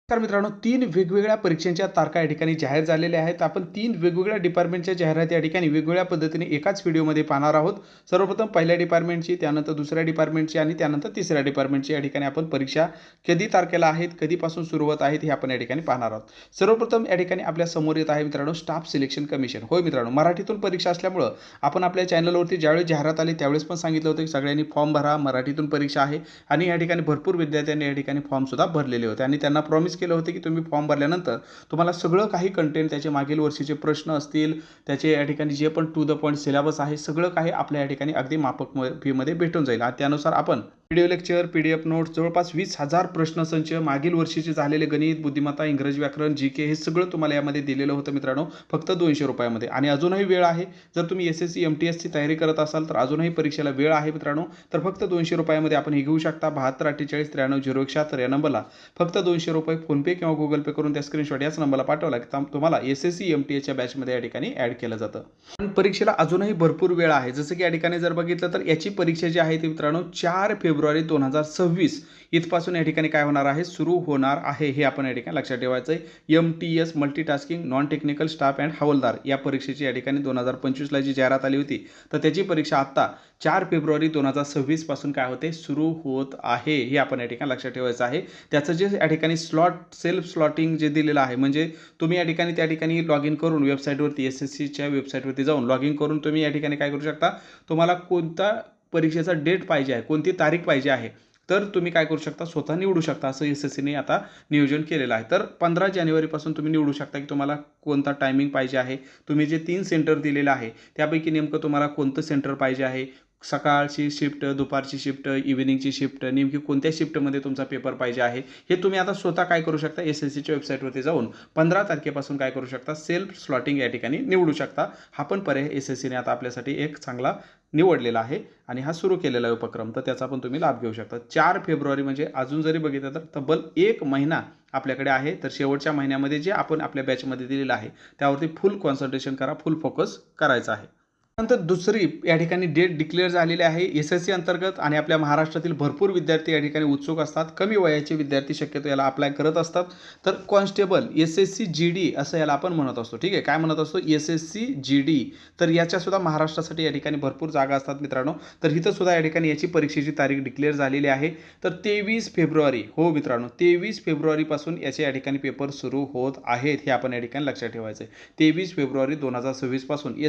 तर मित्रांनो, 3 वेगवेगळ्या परीक्षांच्या तारखा या ठिकाणी जाहीर झालेल्या आहेत. आपण 3 वेगवेगळ्या डिपार्टमेंटच्या जाहिराती या ठिकाणी वेगवेगळ्या पद्धतीने एकाच व्हिडिओमध्ये पाहणार आहोत. सर्वप्रथम पहिल्या डिपार्टमेंटची, त्यानंतर दुसऱ्या डिपार्टमेंटची आणि त्यानंतर तिसऱ्या डिपार्टमेंटची या ठिकाणी आपण परीक्षा कधी तारखेला आहेत, कधीपासून सुरू होत आहेत हे आपण या ठिकाणी पाहणार आहोत. सर्वप्रथम या ठिकाणी आपल्या समोर येत आहे मित्रांनो स्टाफ सिलेक्शन कमिशन. होय मित्रांनो, मराठीतून परीक्षा असल्यामुळं आपण आपल्या चॅनलवरती ज्यावेळेस जाहिरात आली त्यावेळेस पण सांगितलं होतं की सगळ्यांनी फॉर्म भरा, मराठीतून परीक्षा आहे. आणि या ठिकाणी भरपूर विद्यार्थ्यांनी या ठिकाणी फॉर्मसुद्धा भरलेले होते आणि त्यांना प्रॉमिस केलं होतं की तुम्ही फॉर्म भरल्यानंतर तुम्हाला सगळं काही कंटेंट, त्याचे मागील वर्षीचे प्रश्न असतील, त्याचे या ठिकाणी जे पण टू द पॉईंट सिलेबस आहे, सगळं काही आपल्या या ठिकाणी अगदी माफक फीमध्ये भेटून जाईल. आणि त्यानुसार आपण व्हिडिओ लेक्चर, PDF नोट्स, जवळपास 20,000 प्रश्नसंच, मागील वर्षीचे झालेले गणित, बुद्धिमत्ता, इंग्रजी व्याकरण, GK हे सगळं तुम्हाला यामध्ये दिलेलं होतं मित्रांनो, फक्त 200 रुपयामध्ये. आणि अजूनही वेळ आहे. जर तुम्ही SSC MTSची तयारी करत असाल तर अजूनही परीक्षेला वेळ आहे मित्रांनो. तर फक्त 200 रुपयामध्ये आपण हे घेऊ शकता. 72 48 93 0 1 या नंबरला फक्त 200 रुपये फोनपे किंवा गुगल पे करून त्या स्क्रीनशॉट याच नंबरला पाठवला की तुम्हाला SSC MTSच्या बॅचमध्ये या ठिकाणी ॲड केलं जातं. पण परीक्षेला अजूनही भरपूर वेळ आहे. जसं की या ठिकाणी जर बघितलं तर याची परीक्षा जी आहे ती मित्रांनो 4 फेब्रुवारी 2026 इथपासून या ठिकाणी काय होणार आहे, सुरू होणार आहे. हे आपण या ठिकाणी लक्षात ठेवायचं आहे. MTS multitasking non technical staff and हवालदार या परीक्षेची या ठिकाणी 2025ला जी जाहिरात आली होती, तर त्याची परीक्षा आत्ता 4 फेब्रुवारी 2026 पासून काय होते, सुरू होत आहे. हे आपण या ठिकाणी लक्षात ठेवायचं आहे. त्याचं जे या ठिकाणी सेल्फ स्लॉटिंग जे दिलेलं आहे, म्हणजे तुम्ही या ठिकाणी त्या ठिकाणी लॉग इन करून वेबसाईटवरती SSCच्या वेबसाईटवरती जाऊन लॉग इन करून तुम्ही या ठिकाणी काय करू शकता, तुम्हाला कोणता परीक्षेचा डेट पाहिजे आहे, कोणती तारीख पाहिजे आहे, तर तुम्ही काय करू शकता, स्वतः निवडू शकता. असं SSCने आता नियोजन केलेलं आहे. तर 15 जानेवारीपासून तुम्ही निवडू शकता की तुम्हाला कोणता टायमिंग पाहिजे आहे. तुम्ही जे 3 सेंटर दिलेलं आहे त्यापैकी नेमकं तुम्हाला कोणतं सेंटर पाहिजे आहे, सकाळची शिफ्ट, दुपारची शिफ्ट, इव्हिनिंगची शिफ्ट, नेमकी कोणत्या शिफ्टमध्ये तुमचा पेपर पाहिजे आहे, हे तुम्ही आता स्वतः काय करू शकता, SSCच्या वेबसाईटवरती जाऊन 15 तारखेपासून काय करू शकता, सेल्फ स्लॉटिंग या ठिकाणी निवडू शकता. हा पण पर्याय SSCने आता आपल्यासाठी एक चांगला निवडलेला आहे आणि हा सुरू केलेला उपक्रम, तर त्याचा पण तुम्ही लाभ घेऊ शकता. 4 फेब्रुवारी म्हणजे अजून जरी बघितलं तर तब्बल 1 महिना आपल्याकडे आहे. तर शेवटच्या महिन्यामध्ये जे आपण आपल्या बॅचमध्ये दिलेलं आहे त्यावरती फुल कॉन्सन्ट्रेशन करा, फुल फोकस करायचा आहे. नंतर दुसरी या ठिकाणी डेट डिक्लेअर झालेली आहे SSC अंतर्गत आणि आपल्या महाराष्ट्रातील भरपूर विद्यार्थी या ठिकाणी उत्सुक असतात. कमी वयाचे विद्यार्थी शक्यतो याला अप्लाय करत असतात. तर कॉन्स्टेबल SSC GD असं याला आपण म्हणत असतो. ठीक आहे, काय म्हणत असतो, SSC GD. तर याच्यासुद्धा महाराष्ट्रासाठी या ठिकाणी भरपूर जागा असतात मित्रांनो. तर इथं सुद्धा या ठिकाणी याची परीक्षेची तारीख डिक्लेअर झालेली आहे. तर 23 फेब्रुवारी, हो मित्रांनो, 23 फेब्रुवारीपासून याचे या ठिकाणी पेपर सुरू होत आहेत. हे आपण या ठिकाणी लक्षात ठेवायचं आहे. 23 फेब्रुवारी 2026 पासून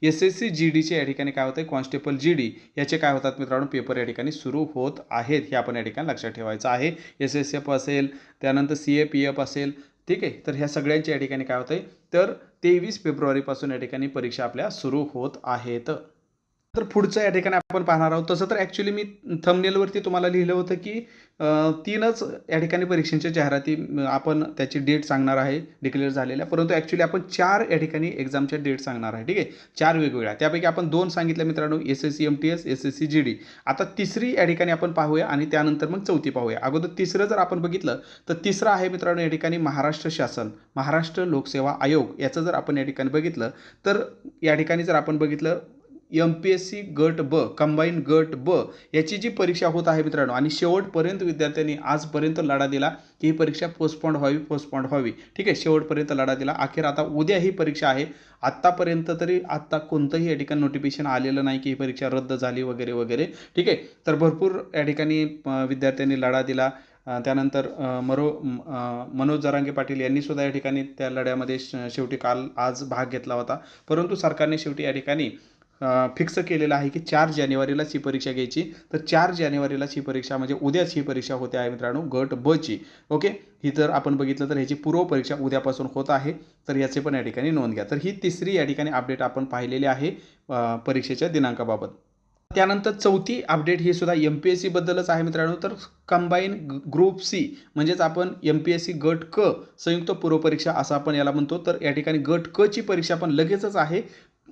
SSC GDचे या ठिकाणी काय होतं, कॉन्स्टेबल GD याचे काय होतात मित्रांनो, पेपर या ठिकाणी सुरू होत आहेत. हे आपण या ठिकाणी लक्षात ठेवायचं आहे. SSF असेल, त्यानंतर CAPF असेल, ठीक आहे. तर ह्या सगळ्यांच्या या ठिकाणी काय होतंय, तर 23 फेब्रुवारीपासून या ठिकाणी परीक्षा आपल्या सुरू होत आहेत. तर पुढचं या ठिकाणी आपण पाहणार आहोत. तसं तर ॲक्च्युली मी थंबनेलवरती तुम्हाला लिहिलं होतं की 3च या ठिकाणी परीक्षांच्या जाहिराती आपण त्याची डेट सांगणार आहे डिक्लेअर झालेल्या, परंतु ॲक्च्युली आपण 4 या ठिकाणी एक्झामच्या डेट सांगणार आहे. ठीक आहे, 4 वेगवेगळ्या, त्यापैकी आपण 2 सांगितल्या मित्रांनो, SSC MTS, SSC GD. आता तिसरी या ठिकाणी आपण पाहूया आणि त्यानंतर मग चौथी पाहूया. अगोदर तिसरं जर आपण बघितलं तर तिसरं आहे मित्रांनो या ठिकाणी महाराष्ट्र शासन, महाराष्ट्र लोकसेवा आयोग. याचं जर आपण या ठिकाणी बघितलं तर या ठिकाणी जर आपण बघितलं MPSC गट ब, कंबाईन गट ब याची जी परीक्षा होत आहे मित्रांनो, आणि शेवटपर्यंत विद्यार्थ्यांनी आजपर्यंत लढा दिला की ही परीक्षा पोस्टपोंड व्हावी. ठीक आहे, शेवटपर्यंत लढा दिला. अखेर आता उद्या ही परीक्षा आहे. आत्तापर्यंत तरी आत्ता कोणतंही या ठिकाणी नोटिफिकेशन आलेलं नाही की ही परीक्षा रद्द झाली वगैरे वगैरे. ठीक आहे, तर भरपूर या ठिकाणी विद्यार्थ्यांनी लढा दिला. त्यानंतर मनोज जरांगे पाटील यांनी सुद्धा या ठिकाणी त्या लढ्यामध्ये शेवटी आज भाग घेतला होता. परंतु सरकारने शेवटी या ठिकाणी फिक्स केलेलं आहे की 4 जानेवारीलाच ही परीक्षा घ्यायची. तर 4 जानेवारीलाच ही परीक्षा, म्हणजे उद्याच ही परीक्षा होते आहे मित्रांनो, गट ब ची. ओके, ही जर आपण बघितलं तर ह्याची पूर्व परीक्षा उद्यापासून होत आहे. तर याचे पण या ठिकाणी नोंद घ्या. तर ही तिसरी या ठिकाणी अपडेट आपण पाहिलेली आहे परीक्षेच्या दिनांकाबाबत. त्यानंतर चौथी अपडेट ही सुद्धा MPSC बद्दलच आहे मित्रांनो. तर कंबाईन ग्रुप C म्हणजेच आपण MPSC गट क संयुक्त पूर्व परीक्षा असं आपण याला म्हणतो. तर या ठिकाणी गट क ची परीक्षा पण लगेचच आहे.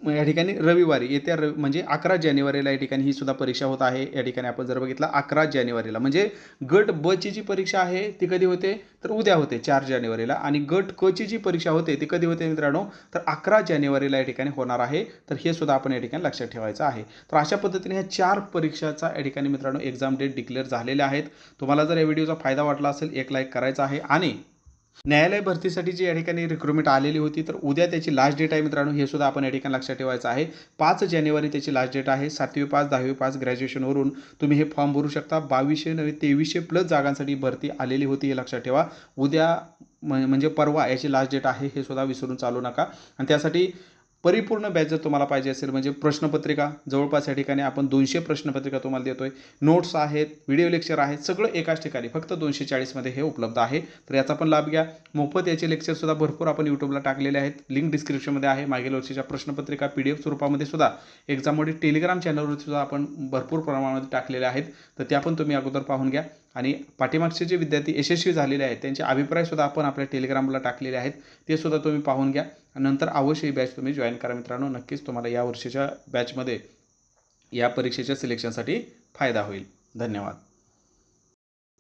या ठिकाणी रविवारी येत्या म्हणजे 11 जानेवारीला या ठिकाणी ही सुद्धा परीक्षा होत आहे. या ठिकाणी आपण जर बघितलं 11 जानेवारीला म्हणजे गट ब ची जी परीक्षा आहे ती कधी होते तर उद्या होते 4 जानेवारीला आणि गट क ची जी परीक्षा होते ती कधी होते मित्रांनो तर 11 जानेवारीला या ठिकाणी होणार आहे. तर हे सुद्धा आपण या ठिकाणी लक्षात ठेवायचं आहे. तर अशा पद्धतीने ह्या 4 परीक्षाचा या ठिकाणी मित्रांनो एक्झाम डेट डिक्लेअर झालेल्या आहेत. तुम्हाला जर या व्हिडिओचा फायदा वाटला असेल एक लाईक करायचा आहे आणि न्यायालय भरतीसाठी जी या ठिकाणी रिक्रुटमेंट आलेली होती तर उद्या त्याची लास्ट डेट आहे मित्रांनो हे सुद्धा आपण या ठिकाणी लक्षात ठेवायचं आहे. 5 जानेवारी त्याची लास्ट डेट आहे. 7वी पास 10वी पास ग्रॅज्युएशनवरून तुम्ही हे फॉर्म भरू शकता. 2200 नव्हे 2300 प्लस जागांसाठी भरती आलेली होती हे लक्षात ठेवा. उद्या म्हणजे परवा याची लास्ट डेट आहे हे सुद्धा विसरून चालू नका. आणि त्यासाठी परिपूर्ण बॅच जर तुम्हाला पाहिजे असेल म्हणजे प्रश्नपत्रिका जवळपास या ठिकाणी आपण 200 प्रश्नपत्रिका तुम्हाला देतोय. नोट्स आहेत, व्हिडिओ लेक्चर आहेत, सगळं एकाच ठिकाणी फक्त 240 मध्ये हे उपलब्ध आहे. तर याचा पण लाभ घ्या. मोफत याचे लेक्चरसुद्धा भरपूर आपण यूट्यूबला टाकलेले आहेत. लिंक डिस्क्रिप्शनमध्ये आहे. मागील वर्षीच्या प्रश्नपत्रिका PDF स्वरूपामध्ये सुद्धा एक्झाममध्ये टेलिग्राम चॅनलवर सुद्धा आपण भरपूर प्रमाणामध्ये टाकलेले आहेत. तर त्या पण तुम्ही अगोदर पाहून घ्या. आणि पाठीमागचे जे विद्यार्थी यशस्वी झालेले आहेत त्यांचे अभिप्रायसुद्धा आपण आपल्या टेलिग्रामला टाकलेले आहेत. ते सुद्धा तुम्ही पाहून घ्या. नंतर अवश्य ही बॅच तुम्ही जॉईन करा मित्रांनो. नक्कीच तुम्हाला या वर्षीच्या बॅचमध्ये या परीक्षेच्या सिलेक्शनसाठी फायदा होईल. धन्यवाद.